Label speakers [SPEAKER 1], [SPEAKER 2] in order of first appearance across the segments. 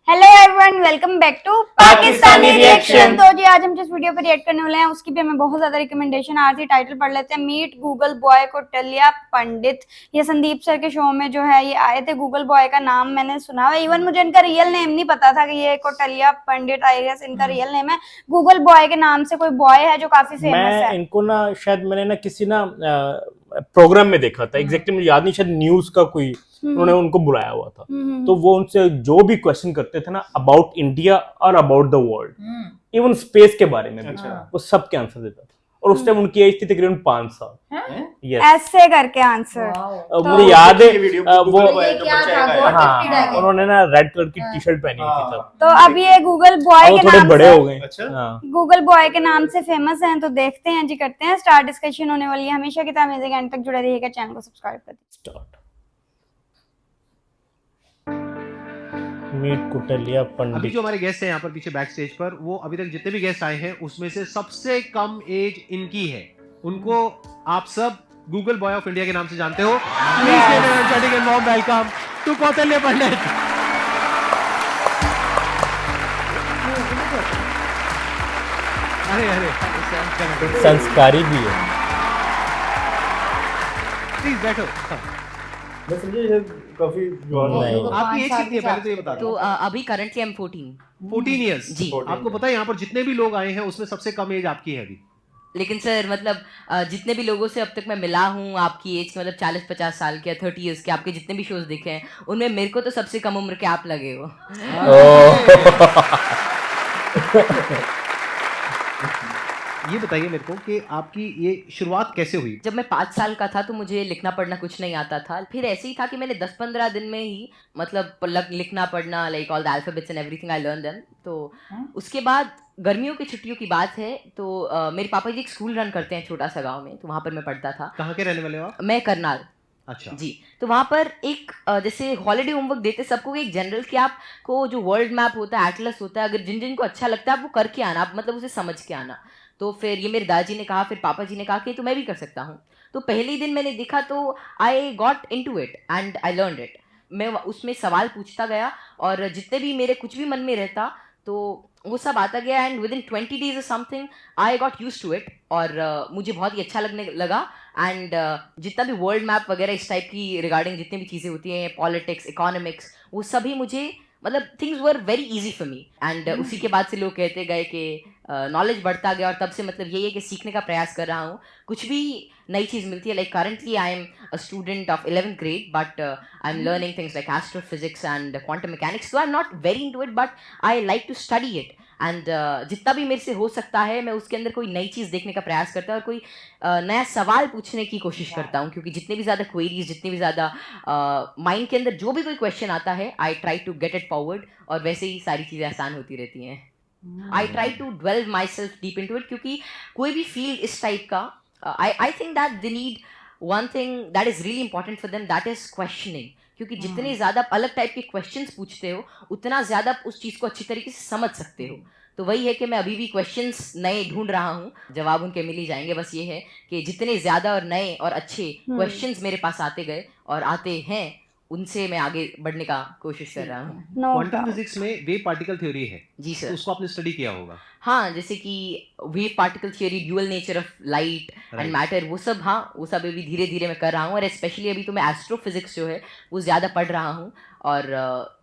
[SPEAKER 1] Hello everyone, welcome back to Pakistani reaction. तो जी आज हम जिस वीडियो पर रिएक्ट करने वाले हैं उसकी भी हमें बहुत ज्यादा रिकमेंडेशन आ रही थी। टाइटल पढ़ लेते हैं, मीट गूगल बॉय कौटिल्या पंडित। ये संदीप सर के शो में जो है ये आए थे। गूगल बॉय का नाम मैंने सुना है, इवन मुझे इनका रियल नेम नहीं पता था कि ये कौटिल्या पंडित, आई गेस इनका रियल नेम है। गूगल बॉय के नाम से कोई बॉय है जो काफी फेमस है।
[SPEAKER 2] इनको ना शायद मैंने ना किसी ना प्रोग्राम में देखा था, एग्जैक्टली मुझे याद नहीं, शायद न्यूज का कोई उन्होंने उनको बुलाया हुआ था। तो वो उनसे जो भी क्वेश्चन करते थे ना अबाउट इंडिया और about the world, even space के बारे में भी, वो सब के आंसर देता था। और उस टाइम उनकी एज थी तकरीबन 5 साल।
[SPEAKER 1] yes. ऐसे करके आंसर
[SPEAKER 2] मुझे याद है वो हाँ, उन्होंने ना रेड कलर की टी शर्ट पहनी हुई थी तब।
[SPEAKER 1] तो अब ये गूगल बॉय के
[SPEAKER 2] थोड़े
[SPEAKER 1] नाम
[SPEAKER 2] बड़े
[SPEAKER 1] से
[SPEAKER 2] हो गए।
[SPEAKER 1] गूगल बॉय के नाम से फेमस हैं। तो देखते हैं जी, करते हैं स्टार्ट। डिस्कशन होने वाली है। हमेशा की तरह म्यूजिक एंड तक जुड़े रहिएगा, चैनल को सब्सक्राइब कर दीजिए।
[SPEAKER 2] मीट कौटिल्या पंडित।
[SPEAKER 3] अभी जो हमारे गेस्ट हैं यहाँ पर पीछे बैक स्टेज पर, वो अभी तक जितने भी गेस्ट आए हैं उसमें से सबसे कम एज इनकी है। उनको आप सब गूगल बॉय ऑफ इंडिया के नाम से जानते हो। वेलकम टू कौटिल्या पंडित। अरे अरे
[SPEAKER 2] संस्कारी भी है।
[SPEAKER 3] प्लीज बैठो।
[SPEAKER 2] मैं समझे काफी
[SPEAKER 3] आपकी एज कितनी है पहले तो ये बता दो।
[SPEAKER 4] तो अभी करंटली आई एम
[SPEAKER 3] 14 इयर्स
[SPEAKER 4] जी।
[SPEAKER 3] आपको पता है यहाँ पर जितने भी लोग आए हैं उसमें सबसे कम एज आपकी है अभी।
[SPEAKER 4] लेकिन सर मतलब जितने भी लोगों से अब तक मैं मिला हूँ आपकी एज के, मतलब 40-50 साल के, 30 इयर्स के, आपके जितने भी शोज देखे हैं उनमें मेरे को तो सबसे कम उम्र के आप लगे हो।
[SPEAKER 3] ये बताइए मेरे को कि आपकी ये शुरुआत कैसे हुई।
[SPEAKER 4] जब मैं 5 साल का था तो मुझे लिखना पढ़ना कुछ नहीं आता था। फिर ऐसे ही था कि मैंने 10-15 दिन में ही मतलब लिखना पढ़ना, like all the alphabets and everything I learn them. तो उसके बाद गर्मियों की छुट्टियों की बात है तो मेरे पापा जी एक स्कूल रन करते हैं छोटा सा गाँव में, तो वहाँ पर मैं पढ़ता था।
[SPEAKER 3] कहाँ के रहने वाले हो आप?
[SPEAKER 4] मैं करनाल।
[SPEAKER 3] अच्छा
[SPEAKER 4] जी। तो वहाँ पर एक जैसे हॉलिडे होमवर्क देते सबको एक जनरल कि आपको जो वर्ल्ड मैप होता है, एटलस होता है, अगर जिन जिन को अच्छा लगता है आप वो करके आना, आप मतलब उसे समझ के आना। तो फिर ये मेरे दादाजी ने कहा, फिर पापा जी ने कहा कि तो मैं भी कर सकता हूँ। तो पहले ही दिन मैंने देखा तो I got into it and I learned it. मैं उसमें सवाल पूछता गया और जितने भी मेरे कुछ भी मन में रहता तो वो सब आता गया and within 20 days something I got use to it. और मुझे बहुत ही अच्छा लगने लगा। एंड जितना भी वर्ल्ड मैप वगैरह इस टाइप की रिगार्डिंग जितनी भी चीज़ें होती हैं, पॉलिटिक्स, इकोनॉमिक्स, वो सभी मुझे मतलब things were very easy for me. And उसी के बाद से लोग कहते गए कि नॉलेज बढ़ता गया और तब से मतलब यही है कि सीखने का प्रयास कर रहा हूँ। कुछ भी नई चीज़ मिलती है, like currently I am a student of 11th grade but I am learning things like astrophysics and quantum mechanics. So I am not very into it but I like to study it. And जितना भी मेरे से हो सकता है मैं उसके अंदर कोई नई चीज़ देखने का प्रयास करता हूँ और कोई नया सवाल पूछने की कोशिश करता हूँ, क्योंकि जितने भी ज़्यादा क्वेरीज, जितनी भी ज़्यादा माइंड के अंदर जो भी कोई क्वेश्चन आता है I try to get it forward और वैसे ही सारी चीज़ें आसान होती रहती हैं। I try to develop myself deep into it, क्योंकि कोई भी फील्ड इस टाइप का I think that they need one thing that is really important for them, that is questioning. क्योंकि जितने ज़्यादा अलग टाइप के क्वेश्चंस पूछते हो उतना ज़्यादा आप उस चीज़ को अच्छी तरीके से समझ सकते हो। तो वही है कि मैं अभी भी क्वेश्चंस नए ढूंढ रहा हूँ, जवाब उनके मिल ही जाएंगे। बस ये है कि जितने ज़्यादा और नए और अच्छे क्वेश्चंस मेरे पास आते गए और आते हैं उनसे मैं आगे बढ़ने का कोशिश कर रहा हूँ।
[SPEAKER 3] क्वांटम फिजिक्स में वेव पार्टिकल थ्योरी है।
[SPEAKER 4] जी सर।
[SPEAKER 3] तो उसको आपने स्टडी किया होगा।
[SPEAKER 4] हाँ, जैसे कि wave particle theory, dual nature of light and matter, वो सब, हाँ वो सब अभी धीरे धीरे मैं कर रहा हूँ। और स्पेशली अभी तो मैं एस्ट्रोफिजिक्स जो है वो ज़्यादा पढ़ रहा हूँ। और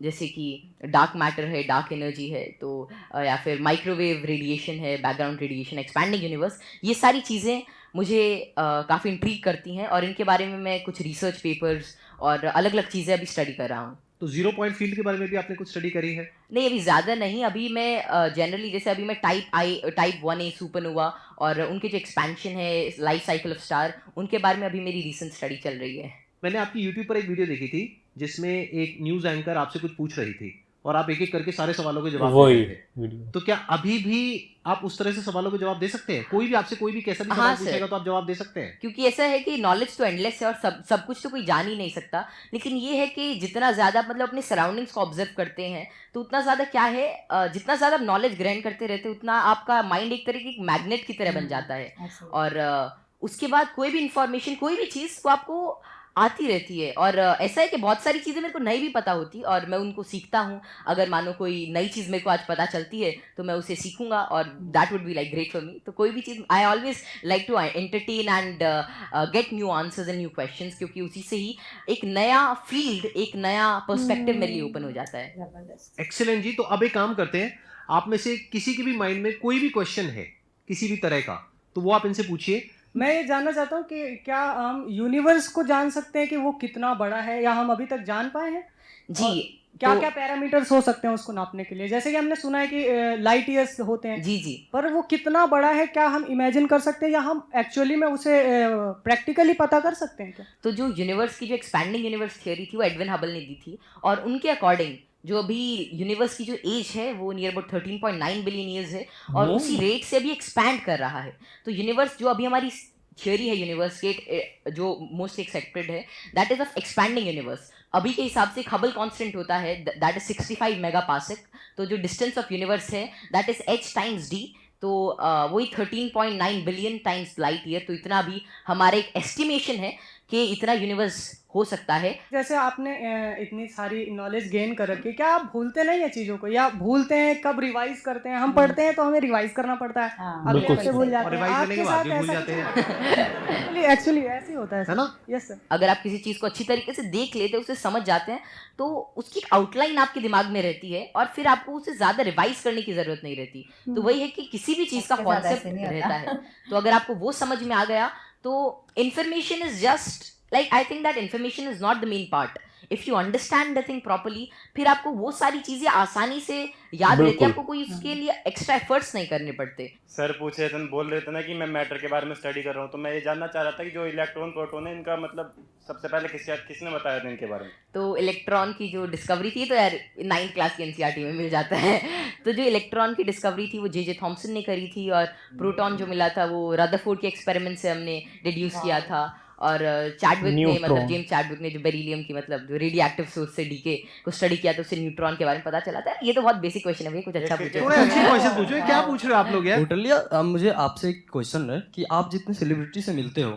[SPEAKER 4] जैसे कि डार्क मैटर है, डार्क एनर्जी है, तो या फिर माइक्रोवेव रेडिएशन है, बैकग्राउंड रेडिएशन, एक्सपैंडिंग यूनिवर्स, ये सारी चीज़ें मुझे काफ़ी इंट्रीग करती हैं और इनके बारे में मैं कुछ रिसर्च पेपर्स और अलग अलग चीज़ें अभी स्टडी कर रहा हूँ।
[SPEAKER 3] तो 0 पॉइंट फील्ड के बारे में भी आपने कुछ स्टडी करी है?
[SPEAKER 4] नहीं, अभी ज़्यादा नहीं। अभी मैं जनरली जैसे अभी मैं टाइप 1A सुपरनोवा और उनके जो एक्सपेंशन है, लाइफ साइकिल ऑफ स्टार, उनके बारे में अभी मेरी रिसेंट स्टडी चल रही है।
[SPEAKER 3] मैंने आपकी यूट्यूब पर एक वीडियो देखी थी जिसमें एक न्यूज़ एंकर आपसे कुछ पूछ रही थी और आप एक एक करके सारे सवालों के जवाब दे रहे थे। तो क्या अभी भी आप उस तरह से सवालों के जवाब दे सकते हैं? कोई भी आपसे कोई भी कैसा भी सवाल पूछेगा तो आप जवाब दे सकते हैं?
[SPEAKER 4] क्योंकि ऐसा है कि नॉलेज तो एंडलेस है और सब कुछ तो कोई जान ही नहीं सकता। लेकिन ये है कि जितना ज़्यादा मतलब अपने सराउंडिंग्स को ऑब्जर्व करते हैं तो उतना ज़्यादा क्या है, जितना ज़्यादा नॉलेज ग्रहण करते रहते उतना आपका माइंड एक तरह की मैग्नेट की तरह बन जाता है। और उसके बाद कोई भी इंफॉर्मेशन, कोई भी चीज़, तो आपको आती रहती है। और ऐसा है कि बहुत सारी चीज़ें मेरे को नहीं भी पता होती और मैं उनको सीखता हूँ। अगर मानो कोई नई चीज़ मेरे को आज पता चलती है तो मैं उसे सीखूंगा और that would be like great for me. तो कोई भी चीज़ I always like to entertain and get new answers and new questions, क्योंकि उसी से ही एक नया फील्ड, एक नया पर्सपेक्टिव मेरे लिए ओपन हो जाता है।
[SPEAKER 3] एक्सीलेंट जी। तो अब एक काम करते हैं, आप में से किसी के भी माइंड में कोई भी क्वेश्चन है किसी भी तरह का, तो वो आप इनसे पूछिए।
[SPEAKER 5] मैं ये जानना चाहता हूँ कि क्या हम यूनिवर्स को जान सकते हैं कि वो कितना बड़ा है, या हम अभी तक जान पाए हैं?
[SPEAKER 4] जी,
[SPEAKER 5] क्या क्या पैरामीटर्स हो सकते हैं उसको नापने के लिए? जैसे कि हमने सुना है कि लाइट ईयर्स होते हैं,
[SPEAKER 4] जी जी।
[SPEAKER 5] पर वो कितना बड़ा है, क्या हम इमेजिन कर सकते हैं, या हम एक्चुअली में उसे प्रैक्टिकली पता कर सकते हैं क्या?
[SPEAKER 4] तो जो यूनिवर्स की जो एक्सपैंडिंग यूनिवर्स थ्योरी थी वो एडविन हबल ने दी थी, और उनके अकॉर्डिंग जो अभी यूनिवर्स की जो एज है वो नियर अबाउट 13.9 बिलियन ईयर्स है, और उसी रेट से अभी एक्सपैंड कर रहा है। तो यूनिवर्स जो अभी हमारी थियोरी है यूनिवर्स के जो मोस्ट एक्सेप्टेड है, that is of expanding universe. अभी के हिसाब से हबल कांस्टेंट होता है दैट इज 65 मेगापास्कल। तो जो डिस्टेंस ऑफ यूनिवर्स है that is h times d, तो वही 13.9 बिलियन टाइम्स लाइट ईयर। तो इतना भी हमारा एक एस्टिमेशन है कि इतना यूनिवर्स हो सकता है।
[SPEAKER 5] जैसे आपने इतनी सारी नॉलेज गेन कर रखी है, क्या आप भूलते नहीं है चीज़ों को, या भूलते हैं कब रिवाइज करते हैं? हम पढ़ते हैं तो हमें रिवाइज करना पड़ता है, अगले हफ्ते भूल जाते हैं,
[SPEAKER 3] रिवाइज करने के
[SPEAKER 5] आपके
[SPEAKER 3] बाद
[SPEAKER 5] साथ
[SPEAKER 3] भी भूल जाते हैं।
[SPEAKER 5] एक्चुअली ऐसे ही होता
[SPEAKER 3] है ना?
[SPEAKER 5] Yes sir.
[SPEAKER 4] अगर आप किसी चीज़ को अच्छी तरीके से देख लेते हैं, उसे समझ जाते हैं, तो उसकी आउटलाइन आपके दिमाग में रहती है और फिर आपको उसे ज़्यादा रिवाइज करने की ज़रूरत नहीं रहती। तो वही है कि किसी भी चीज़ का कॉन्सेप्ट रहता है, तो अगर आपको वो समझ में आ गया तो information is just like, I think that information is not the main part. If you understand the thing properly, फिर आपको वो सारी चीजें आसानी से याद रहती है, आपको कोई उसके लिए एक्स्ट्रा एफर्ट्स नहीं करने पड़ते।
[SPEAKER 6] सर पूछे थे, बोल रहे थे ना कि मैं मैटर के बारे में स्टडी कर रहा हूँ, तो मैं ये जानना चाह रहा था कि जो इलेक्ट्रॉन प्रोटॉन है इनका मतलब सबसे पहले किसने बताया था इनके बारे में? तो
[SPEAKER 4] इलेक्ट्रॉन की जो डिस्कवरी थी, तो यार 9th क्लास की एनसीईआरटी में मिल जाता है। तो जो इलेक्ट्रॉन की डिस्कवरी थी वो जे थॉमसन ने करी थी, और प्रोटॉन जो मिला था वो रदरफोर्ड के एक्सपेरिमेंट से हमने डिड्यूस किया था। और चैडविक ने, मतलब जेम्स चैडविक ने जो बेरिलियम की मतलब जो रेडियो एक्टिव सोर्स से डीके को स्टडी किया, तो उससे न्यूट्रॉन के बारे में पता चला था। ये तो बहुत बेसिक क्वेश्चन है भैया, कुछ अच्छा पूछो।
[SPEAKER 3] थोड़े अच्छे क्वेश्चन पूछो, क्या पूछ रहे हो आप लोग यार?
[SPEAKER 7] कौटिल्या, अब मुझे आपसे एक क्वेश्चन है कि आप जितने सेलिब्रिटी से मिलते हो,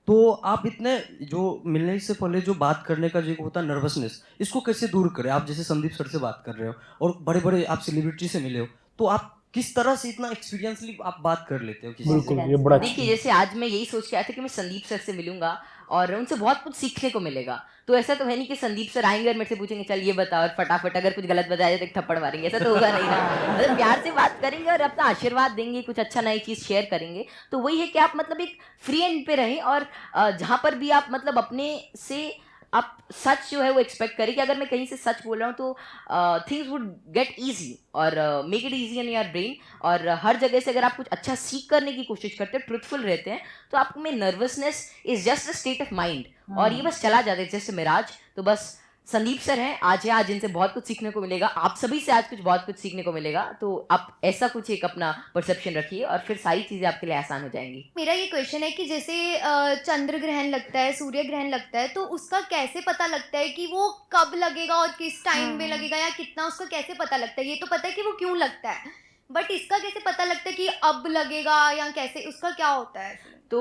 [SPEAKER 7] तो आप इतने जो मिलने से पहले जो बात करने का जो होता है नर्वसनेस, इसको कैसे दूर करें? आप जैसे संदीप सर से बात कर रहे हो और बड़े बड़े आप सेलिब्रिटी से मिले हो, तो आप किस तरह से इतना एक्सपीरियंसली आप बात कर लेते हो किसी
[SPEAKER 2] बिल्कुल,
[SPEAKER 7] से?
[SPEAKER 2] ये बड़ा
[SPEAKER 4] देखिए, जैसे आज मैं यही सोच के आया था कि मैं संदीप सर से मिलूंगा और उनसे बहुत कुछ सीखने को मिलेगा। तो ऐसा तो है नहीं कि संदीप सर आएंगे और मेरे से पूछेंगे चल ये बता, और फटाफट अगर कुछ गलत बताया तो एक थप्पड़ मारेंगे, ऐसा तो होगा नहीं ना। मतलब प्यार से बात करेंगे और अपना आशीर्वाद देंगे, कुछ अच्छा नई चीज़ शेयर करेंगे। तो वही है कि आप मतलब एक फ्री एंड पे रहें, और जहाँ पर भी आप मतलब अपने से आप सच जो है वो एक्सपेक्ट करें कि अगर मैं कहीं से सच बोल रहा हूँ तो थिंग्स वुड गेट ईजी, और make it easy in your brain. और हर जगह से अगर आप कुछ अच्छा सीख करने की कोशिश करते हैं, ट्रुथफुल रहते हैं, तो आप में nervousness is just a state of mind, और ये बस चला जाता है जैसे मिराज। तो बस संदीप सर हैं आज है, आज इनसे बहुत कुछ सीखने को मिलेगा, आप सभी से आज कुछ बहुत कुछ सीखने को मिलेगा। तो आप ऐसा कुछ एक अपना परसेप्शन रखिए और फिर सारी चीज़ें आपके लिए आसान हो जाएंगी।
[SPEAKER 8] मेरा ये क्वेश्चन है कि जैसे चंद्र ग्रहण लगता है, सूर्य ग्रहण लगता है, तो उसका कैसे पता लगता है कि वो कब लगेगा और किस टाइम में लगेगा, या कितना, उसका कैसे पता लगता है? ये तो पता है कि वो क्यों लगता है, बट इसका कैसे पता लगता है कि अब लगेगा, या कैसे, उसका क्या होता है?
[SPEAKER 4] तो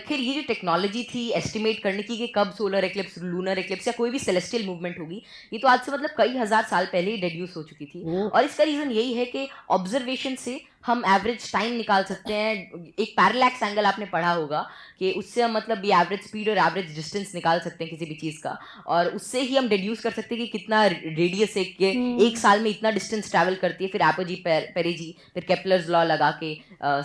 [SPEAKER 4] खैर ये जो टेक्नोलॉजी थी एस्टिमेट करने की कि कब सोलर एक्लिप्स, लूनर एक्लिप्स या कोई भी सेलेस्टियल मूवमेंट होगी, ये तो आज से मतलब कई हजार साल पहले ही डेड्यूस हो चुकी थी। और इसका रीज़न यही है कि ऑब्जर्वेशन से हम एवरेज टाइम निकाल सकते हैं। एक पैरेलैक्स एंगल आपने पढ़ा होगा कि उससे हम मतलब ये एवरेज स्पीड और एवरेज डिस्टेंस निकाल सकते हैं किसी भी चीज़ का, और उससे ही हम डिड्यूस कर सकते हैं कि कितना रेडियस है कि एक साल में इतना डिस्टेंस ट्रैवल करती है। फिर एपोजी, पेरेजी, फिर केपलर्स लॉ लगा के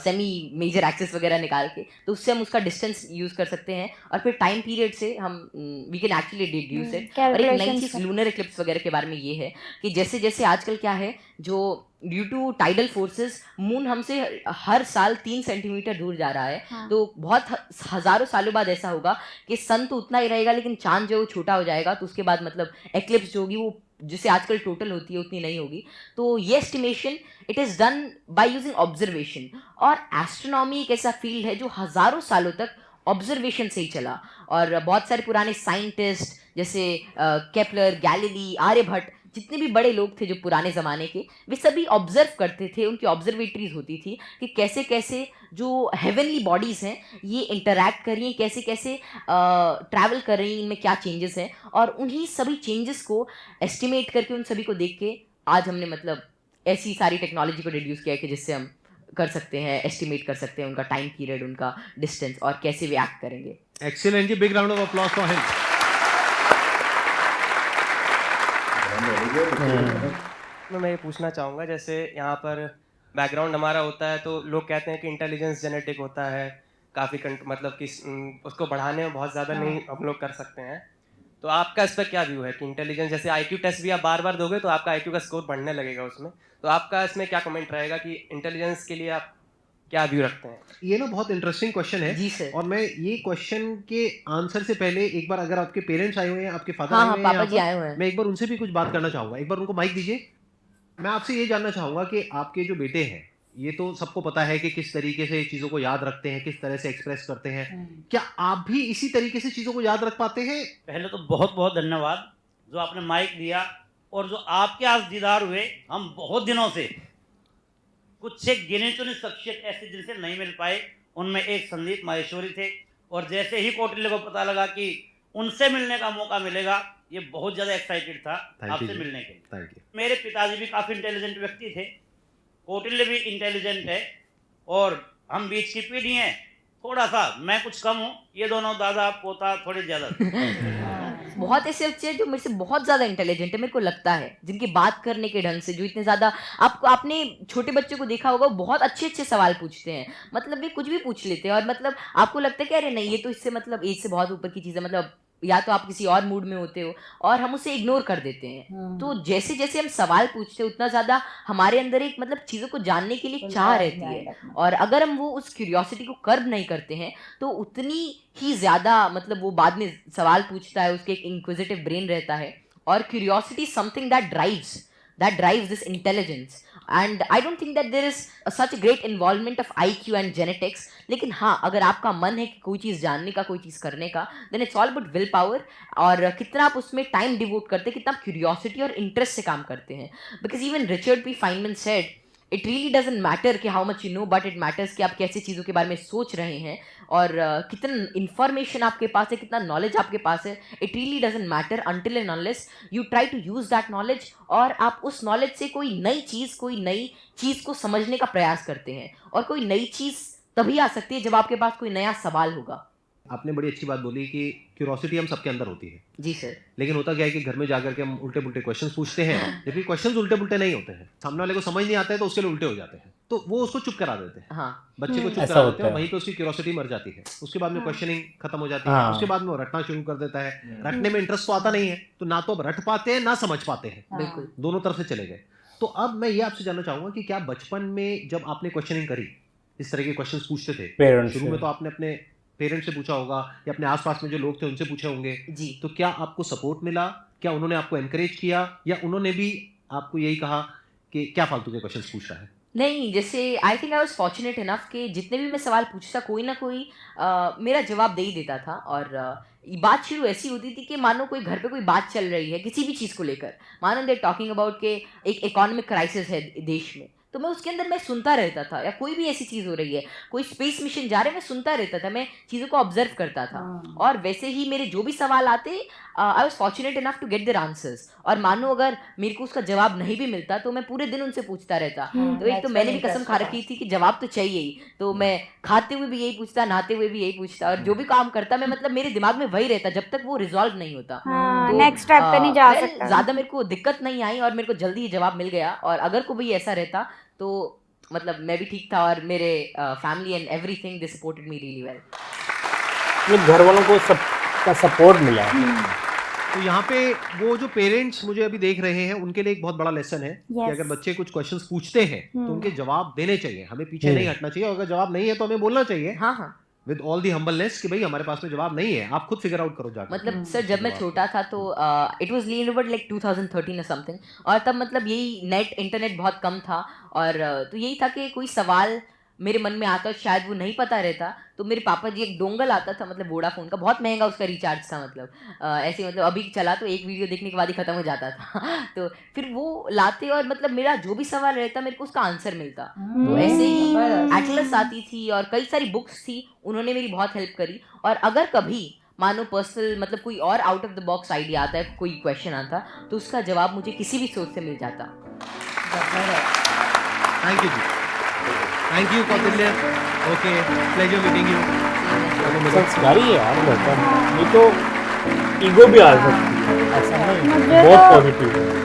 [SPEAKER 4] सेमी मेजर एक्सिस वगैरह निकाल के, तो उससे हम उसका डिस्टेंस यूज़ कर सकते हैं, और फिर टाइम पीरियड से हम we can actually deduce it. और एक नई चीज़ लूनर एक्लिप्स वगैरह के बारे में ये है कि जैसे जैसे आजकल क्या है, जो due to tidal forces moon हमसे हर साल 3 सेंटीमीटर दूर जा रहा है। हाँ। तो बहुत हजारों सालों बाद ऐसा होगा कि सन तो उतना ही रहेगा लेकिन चांद जो छोटा हो जाएगा, तो उसके बाद मतलब एक्लिप्स जो होगी वो जिसे आजकल टोटल होती है उतनी नहीं होगी। तो ये estimation it is done by using observation, और एस्ट्रोनॉमी एक ऐसा फील्ड है जो हजारों सालों तक ऑब्जर्वेशन से ही चला, और बहुत सारे पुराने साइंटिस्ट जैसे केपलर, गैलीली, आर्यभट्ट, जितने भी बड़े लोग थे जो पुराने ज़माने के, वे सभी ऑब्जर्व करते थे, उनकी ऑब्जर्वेटरीज होती थी कि कैसे कैसे जो हेवनली बॉडीज़ हैं ये इंटरैक्ट कर रही हैं, कैसे कैसे ट्रैवल कर रही हैं, इनमें क्या चेंजेस हैं, और उन्हीं सभी चेंजेस को एस्टिमेट करके, उन सभी को देख के आज हमने मतलब ऐसी सारी टेक्नोलॉजी को डिड्यूस किया है कि जिससे हम कर सकते हैं, एस्टिमेट कर सकते हैं उनका टाइम पीरियड, उनका डिस्टेंस और कैसे वे एक्ट करेंगे।
[SPEAKER 3] एक्सीलेंट जी, big round of applause for him.
[SPEAKER 9] मैं ये पूछना चाहूँगा, जैसे यहाँ पर बैकग्राउंड हमारा होता है तो लोग कहते हैं कि इंटेलिजेंस जेनेटिक होता है, काफ़ी मतलब कि उसको बढ़ाने में बहुत ज़्यादा नहीं हम लोग कर सकते हैं, तो आपका इस पर क्या व्यू है कि इंटेलिजेंस, जैसे आईक्यू टेस्ट भी आप बार बार दोगे तो आपका आईक्यू का स्कोर बढ़ने लगेगा उसमें, तो आपका इसमें क्या कमेंट रहेगा कि इंटेलिजेंस के लिए आप क्या व्यू रखते हैं?
[SPEAKER 3] ये ना बहुत इंटरेस्टिंग क्वेश्चन है
[SPEAKER 4] जी सर।
[SPEAKER 3] और मैं ये क्वेश्चन के आंसर से पहले एक बार, अगर आपके पेरेंट्स आए हुए हैं, आपके फादर
[SPEAKER 4] हाँ
[SPEAKER 3] आए
[SPEAKER 4] हाँ,
[SPEAKER 3] हुए हैं
[SPEAKER 4] पापा जी
[SPEAKER 3] यहाँ
[SPEAKER 4] आए
[SPEAKER 3] पर,
[SPEAKER 4] हुए हैं।
[SPEAKER 3] मैं एक बार उनसे भी कुछ बात करना चाहूँगा। एक बार उनको माइक दीजिए। मैं आपसे ये जानना चाहूँगा कि आपके जो बेटे हैं, ये तो सबको पता है कि किस तरीके से चीज़ों को याद रखते हैं, किस तरह से एक्सप्रेस करते हैं, क्या आप भी इसी तरीके से चीज़ों को याद रख पाते हैं?
[SPEAKER 10] पहले तो बहुत बहुत धन्यवाद जो आपने माइक दिया, और जो आपके आज दीदार हुए, हम बहुत दिनों से कुछ एक गिने चुने शख्सियत ऐसे जिनसे नहीं मिल पाए, उनमें एक संदीप माहेश्वरी थे, और जैसे ही कौटिल्य को पता लगा कि उनसे मिलने का मौका मिलेगा, ये बहुत ज़्यादा एक्साइटेड था आपसे मिलने के लिए।
[SPEAKER 3] Thank you.
[SPEAKER 10] मेरे पिताजी भी काफ़ी इंटेलिजेंट व्यक्ति थे, कौटिल्य भी इंटेलिजेंट है, और हम बीच की पीढ़ी हैं, थोड़ा सा मैं कुछ कम हूँ, ये दोनों दादा पोता थोड़े ज़्यादा।
[SPEAKER 4] बहुत ऐसे बच्चे हैं जो मेरे से बहुत ज़्यादा इंटेलिजेंट है, मेरे को लगता है, जिनकी बात करने के ढंग से, जो इतने ज़्यादा, आपने छोटे बच्चों को देखा होगा, बहुत अच्छे अच्छे सवाल पूछते हैं, मतलब वे कुछ भी पूछ लेते हैं, और मतलब आपको लगता है कि अरे नहीं, ये तो इससे मतलब एज से बहुत ऊपर की चीज़ है, मतलब या तो आप किसी और मूड में होते हो, और हम उसे इग्नोर कर देते हैं। तो जैसे जैसे हम सवाल पूछते हैं, उतना ज़्यादा हमारे अंदर एक मतलब चीज़ों को जानने के लिए चाह रहती है, और अगर हम वो उस क्यूरियोसिटी को कर्ब नहीं करते हैं तो उतनी ही ज़्यादा मतलब वो बाद में सवाल पूछता है, उसके एक इंक्विजिटिव ब्रेन रहता है, और curiosity something that drives this intelligence, and I don't think that there is such a great involvement of IQ and genetics, लेकिन हाँ, अगर आपका मन है कि कोई चीज़ जानने का, कोई चीज़ करने का, then it's all about will power, और कितना आप उसमें टाइम डिवोट करते हैं, कितना क्यूरियोसिटी और इंटरेस्ट से काम करते हैं, because even Richard P Feynman said it really doesn't matter कि how much you know, but it matters कि आप कैसे चीज़ों के बारे में सोच रहे हैं, और कितना इन्फॉर्मेशन आपके पास है, कितना नॉलेज आपके पास है। It really doesn't matter until and unless you try to use that knowledge, और आप उस नॉलेज से कोई नई चीज़ को समझने का प्रयास करते हैं, और कोई नई चीज़ तभी आ सकती है जब आपके पास कोई नया सवाल होगा।
[SPEAKER 3] आपने बड़ी अच्छी बात बोली कि क्यूरोसिटी हम सबके अंदर होती है।
[SPEAKER 4] जी सर।
[SPEAKER 3] लेकिन होता क्या है कि घर में जाकर के हम उल्टे पुल्टे क्वेश्चंस पूछते हैं, जबकि क्वेश्चंस उल्टे पुल्टे नहीं होते हैं, सामने वाले को समझ नहीं आता है तो उसके लिए उल्टे हो जाते हैं, तो वो उसको चुप करा देते हैं।
[SPEAKER 4] हाँ।
[SPEAKER 3] बच्चे को चुप
[SPEAKER 2] ऐसा
[SPEAKER 3] करा
[SPEAKER 2] होता
[SPEAKER 3] देते हैं,
[SPEAKER 2] है।
[SPEAKER 3] वहीं पे उसकी क्यूरोसिटी मर जाती है, उसके बाद में क्वेश्चनिंग खत्म हो जाती है,
[SPEAKER 2] हाँ।
[SPEAKER 3] उसके बाद में वो रटना शुरू कर देता है। रटने में इंटरेस्ट तो आता नहीं है, तो ना तो अब रट पाते हैं ना समझ पाते हैं,
[SPEAKER 4] बिल्कुल।
[SPEAKER 3] दोनों तरफ से चले गए। तो अब मैं ये आपसे जानना चाहूंगा कि क्या बचपन में जब आपने क्वेश्चनिंग करी, इस तरह के क्वेश्चंस पूछते थे,
[SPEAKER 2] पेरेंट्स
[SPEAKER 3] शुरू में तो आपने अपने पेरेंट्स से पूछा होगा या अपने आसपास में जो लोग थे उनसे पूछे होंगे,
[SPEAKER 4] जी।
[SPEAKER 3] तो क्या आपको सपोर्ट मिला? क्या उन्होंने आपको एनकरेज किया, या उन्होंने भी आपको यही कहा कि क्या फालतू के क्वेश्चंस पूछ रहा है?
[SPEAKER 4] नहीं, जैसे I think I was fortunate enough कि जितने भी मैं सवाल पूछता, कोई ना कोई मेरा जवाब दे ही देता था, और बात शुरू ऐसी होती थी कि मानो कोई घर पे कोई बात चल रही है किसी भी चीज़ को लेकर, मानो दे टॉकिंग अबाउट के एक इकोनॉमिक क्राइसिस है देश में, तो मैं उसके अंदर मैं सुनता रहता था, या कोई भी ऐसी चीज़ हो रही है, कोई स्पेस मिशन जा रहा है, मैं सुनता रहता था, मैं चीज़ों को ऑब्जर्व करता था, और वैसे ही मेरे जो भी सवाल आते, I was fortunate enough to get their answers, और मानो अगर मेरे को उसका जवाब नहीं भी मिलता तो मैं पूरे दिन उनसे पूछता रहता। तो एक तो मैंने भी कसम खा रखी थी कि जवाब तो चाहिए ही, तो मैं खाते हुए भी यही पूछता, नहाते हुए भी यही पूछता, और जो भी काम करता मैं मतलब मेरे दिमाग में वही रहता जब तक वो रिजॉल्व नहीं होता।
[SPEAKER 1] नेक्स्ट स्टेप पे नहीं जा सकता।
[SPEAKER 4] ज़्यादा मेरे को दिक्कत नहीं आई, और मेरे को जल्दी जवाब मिल गया, और अगर कोई ऐसा रहता तो मतलब मैं भी ठीक था, और मेरे family and everything they supported me really well.
[SPEAKER 2] ये घर वालों को सबका सपोर्ट मिला है।
[SPEAKER 3] तो यहाँ पे वो जो पेरेंट्स मुझे अभी देख रहे हैं, उनके लिए एक बहुत बड़ा लेसन है कि अगर बच्चे कुछ क्वेश्चंस पूछते हैं तो उनके जवाब देने चाहिए, हमें पीछे नहीं हटना चाहिए, और अगर जवाब नहीं है तो हमें बोलना चाहिए।
[SPEAKER 4] हाँ हाँ,
[SPEAKER 3] विद ऑल दी हम्बलनेस कि भाई हमारे पास में जवाब नहीं है, आप खुद फिगर आउट करो जाकर।
[SPEAKER 4] मतलब सर जब मैं छोटा था तो इट वाज लीन लाइक 2013 और समथिंग, और तब मतलब यही नेट इंटरनेट बहुत कम था, और तो यही था कि कोई सवाल मेरे मन में आता शायद वो नहीं पता रहता, तो मेरे पापा जी एक डोंगल आता था, मतलब वोडाफोन का, बहुत महंगा उसका रिचार्ज था, मतलब ऐसे मतलब अभी चला तो एक वीडियो देखने के बाद ही खत्म हो जाता था तो फिर वो लाते और मतलब मेरा जो भी सवाल रहता मेरे को उसका आंसर मिलता। तो ऐसे ही एटलस आती थी और कई सारी बुक्स थी, उन्होंने मेरी बहुत हेल्प करी। और अगर कभी मानो पर्सनल मतलब कोई और out of the box idea आता है, कोई क्वेश्चन आता, तो उसका जवाब मुझे किसी भी सोर्स से मिल जाता।
[SPEAKER 3] थैंक यू जी, thank you Kautilya. Okay, pleasure meeting you.
[SPEAKER 2] संस्कारी है यार लड़का, ये तो ईगो भी आ सकती है, ऐसा नहीं,
[SPEAKER 1] मुझे
[SPEAKER 2] बहुत
[SPEAKER 1] तो
[SPEAKER 2] पॉजिटिव है।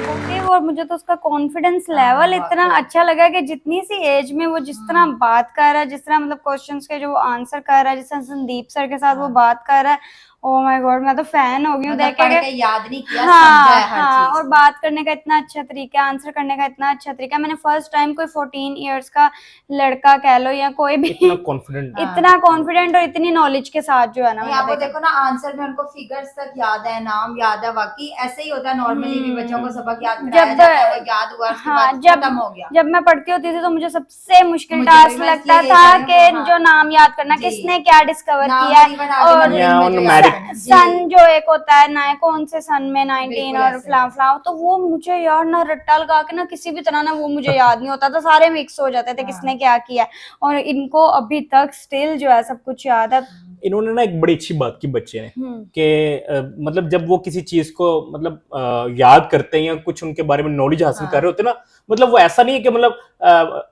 [SPEAKER 1] और मुझे तो उसका कॉन्फिडेंस लेवल इतना अच्छा लगा कि जितनी सी एज में वो जिस तरह बात कर रहा है, जिस तरह मतलब क्वेश्चंस के जो वो आंसर कर रहा है, जिस तरह संदीप सर के साथ वो बात कर रहा है, ओ माय गॉड, मैं तो फैन हो गई हूँ देख के।
[SPEAKER 11] याद नहीं किया,
[SPEAKER 1] हाँ,
[SPEAKER 11] समझा है हर
[SPEAKER 1] हाँ,
[SPEAKER 11] चीज।
[SPEAKER 1] और बात करने का इतना अच्छा तरीका, आंसर करने का इतना अच्छा तरीका। मैंने फर्स्ट टाइम कोई 14 इयर्स का लड़का कह लो या कोई भी
[SPEAKER 2] इतना कॉन्फिडेंट
[SPEAKER 1] इतना कॉन्फिडेंट और इतनी नॉलेज के साथ जो है ना,
[SPEAKER 11] आपको देखो ना आंसर में उनको फिगर्स तक याद है, नाम याद है, बाकी ऐसे ही होता है नॉर्मली भी बच्चों को सबक याद कराया जाता है, वो याद हुआ उसके बाद खत्म हो गया।
[SPEAKER 1] जब मैं पढ़ती होती थी तो मुझे सबसे मुश्किल
[SPEAKER 11] मुझे
[SPEAKER 1] टास्क
[SPEAKER 11] भी, मैं
[SPEAKER 1] लगता
[SPEAKER 11] इसलिए
[SPEAKER 1] था
[SPEAKER 11] ये कह रही हूँ,
[SPEAKER 1] कि जो नाम याद करना, किसने क्या डिस्कवर
[SPEAKER 11] नाम
[SPEAKER 1] किया
[SPEAKER 11] और even आगे
[SPEAKER 1] और
[SPEAKER 11] numbering में जो
[SPEAKER 2] numeric।
[SPEAKER 11] याद है।
[SPEAKER 1] सन जो एक होता है ना, कौन से सन में 19
[SPEAKER 11] बिल्कुल
[SPEAKER 1] और
[SPEAKER 11] ऐसे।
[SPEAKER 1] फ्लाव फ्लाव, तो वो मुझे यार ना रट्टा लगा के ना किसी भी तरह ना वो मुझे याद नहीं होता था, सारे मिक्स हो जाते थे किसने क्या किया। और इनको अभी तक स्टिल जो है सब कुछ याद है।
[SPEAKER 2] इन्होंने ना एक बड़ी अच्छी बात की बच्चे ने कि मतलब जब वो किसी चीज को मतलब याद करते हैं या कुछ उनके बारे में नॉलेज हासिल कर रहे होते हैं ना, मतलब वो ऐसा नहीं है कि मतलब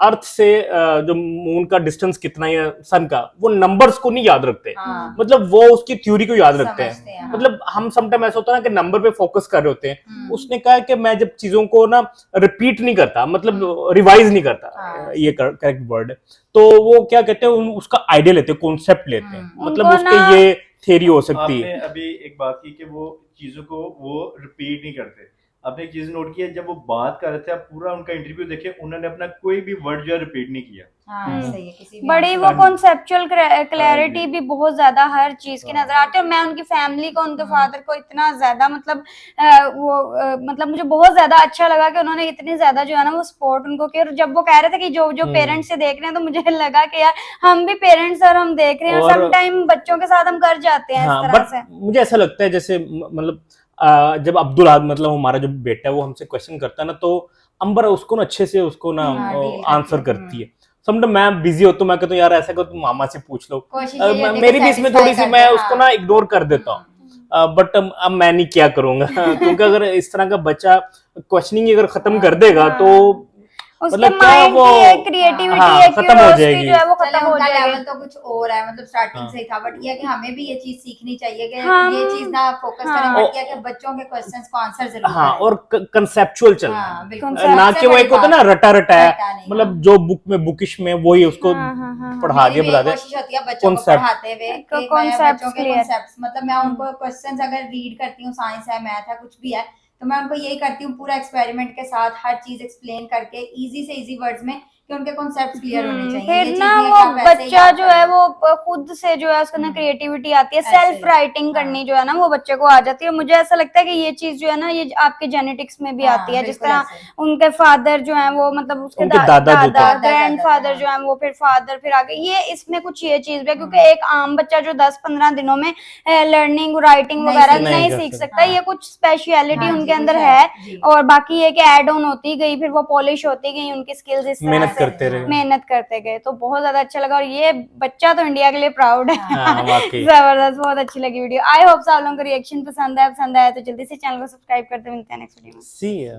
[SPEAKER 2] अर्थ से जो मून का डिस्टेंस कितना है सन का, वो नंबर्स को नहीं याद रखते, मतलब वो उसकी थ्योरी को याद रखते हैं। मतलब हम समटाइम ऐसा होता है ना कि नंबर पे फोकस कर रहे होते हैं, उसने कहा कि मैं जब चीजों को ना रिपीट नहीं करता, मतलब रिवाइज नहीं करता, ये करेक्ट वर्ड है, तो वो क्या कहते हैं उसका आइडिया लेते हैं, कॉन्सेप्ट लेते हैं, मतलब उसके ये थ्योरी हो सकती है।
[SPEAKER 12] आपने अभी एक बात की कि वो चीजों को वो रिपीट नहीं करते। आपने एक चीज नोट किया, जब वो बात कर रहे थे, आप पूरा उनका इंटरव्यू देखे, उन्होंने अपना कोई भी वर्ड जो है रिपीट नहीं किया।
[SPEAKER 11] सही है, किसी भी
[SPEAKER 1] बड़ी वो कॉन्सेप्चुअल क्लैरिटी भी बहुत ज्यादा हर चीज की नजर आती है। और मैं उनकी फैमिली को, उनके फादर को इतना ज्यादा मतलब मतलब मुझे बहुत ज्यादा अच्छा लगा कि उन्होंने इतनी ज्यादा जो है ना वो सपोर्ट उनको किया। और जब वो कह रहे थे कि जो जो पेरेंट्स से देख रहे हैं, तो मुझे लगा कि यार हम भी पेरेंट्स और हम देख रहे हैं, और सम टाइम बच्चों के साथ हम कर जाते हैं इस तरह से।
[SPEAKER 2] मुझे ऐसा लगता है जैसे मतलब जब अब्दुल मतलब हमारा जो बेटा है वो हमसे क्वेश्चन करता है ना, तो अंबर उसको ना अच्छे से उसको ना आंसर करती है। समटाइम मैं बिजी होता हूँ, मैं कहता हूँ यार ऐसा करो तुम मामा से पूछ लो, मेरी भी इसमें थोड़ी सी मैं उसको ना इग्नोर कर देता हूँ, बट अब मैं नहीं क्या करूंगा क्योंकि अगर इस तरह का बच्चा क्वेश्चनिंग अगर खत्म कर देगा तो
[SPEAKER 1] उसके माइंड की एक क्रिएटिविटी, एक क्यूरियोसिटी जो है वो खत्म हो जाएगी।
[SPEAKER 11] लेवल तो कुछ और है, मतलब स्टार्टिंग से ही था, बट ये है कि हमें भी ये चीज सीखनी चाहिए कि ये चीज ना फोकस करें, बट ये कि बच्चों के क्वेश्चंस को आंसर जरूर
[SPEAKER 2] हाँ, और कंसेप्चुअल चलना, ना कि वो एक होता है ना रटा रटा है, मतलब जो बुक में बुकिश में वही उसको पढ़ा दिया बता दे।
[SPEAKER 11] कोशिश होती है बच्चों को पढ़ाते हुए बच्चों के कॉन्सेप्ट्स, मतलब मैं उनको क्वेश्चंस अगर रीड करती हूँ, साइंस है, मैथ है, कुछ भी है, तो मैं उनको यही करती हूँ पूरा एक्सपेरिमेंट के साथ हर चीज एक्सप्लेन करके इजी से इजी वर्ड्स में कि उनके कॉन्सेप्ट्स क्लियर होने चाहिए।
[SPEAKER 1] फिर ना वो बच्चा जो है वो खुद से जो है उसके अंदर क्रिएटिविटी आती है, सेल्फ राइटिंग करनी जो है ना वो बच्चे को आ जाती है। मुझे ऐसा लगता है कि ये चीज जो है ना ये आपके जेनेटिक्स में भी आती है, जिस तरह उनके फादर जो है वो मतलब उसके दादा ग्रैंड फादर जो है वो फिर फादर फिर आगे, ये इसमें कुछ ये चीज भी है, क्योंकि एक आम बच्चा जो 10-15 दिनों में लर्निंग राइटिंग वगैरह नहीं सीख सकता, ये कुछ स्पेशलिटी उनके अंदर है, और बाकी ये कि एड ऑन होती गई, फिर वो पॉलिश होती गई उनकी स्किल्स, इस तरह मेहनत करते गए। तो बहुत ज्यादा अच्छा लगा, और ये बच्चा तो इंडिया के लिए प्राउड है। जबरदस्त, बहुत अच्छी लगी वीडियो। आई होप आप लोगों को रिएक्शन पसंद आया तो जल्दी से चैनल को सब्सक्राइब करते, मिलते हैं नेक्स्ट वीडियो में।
[SPEAKER 2] See ya.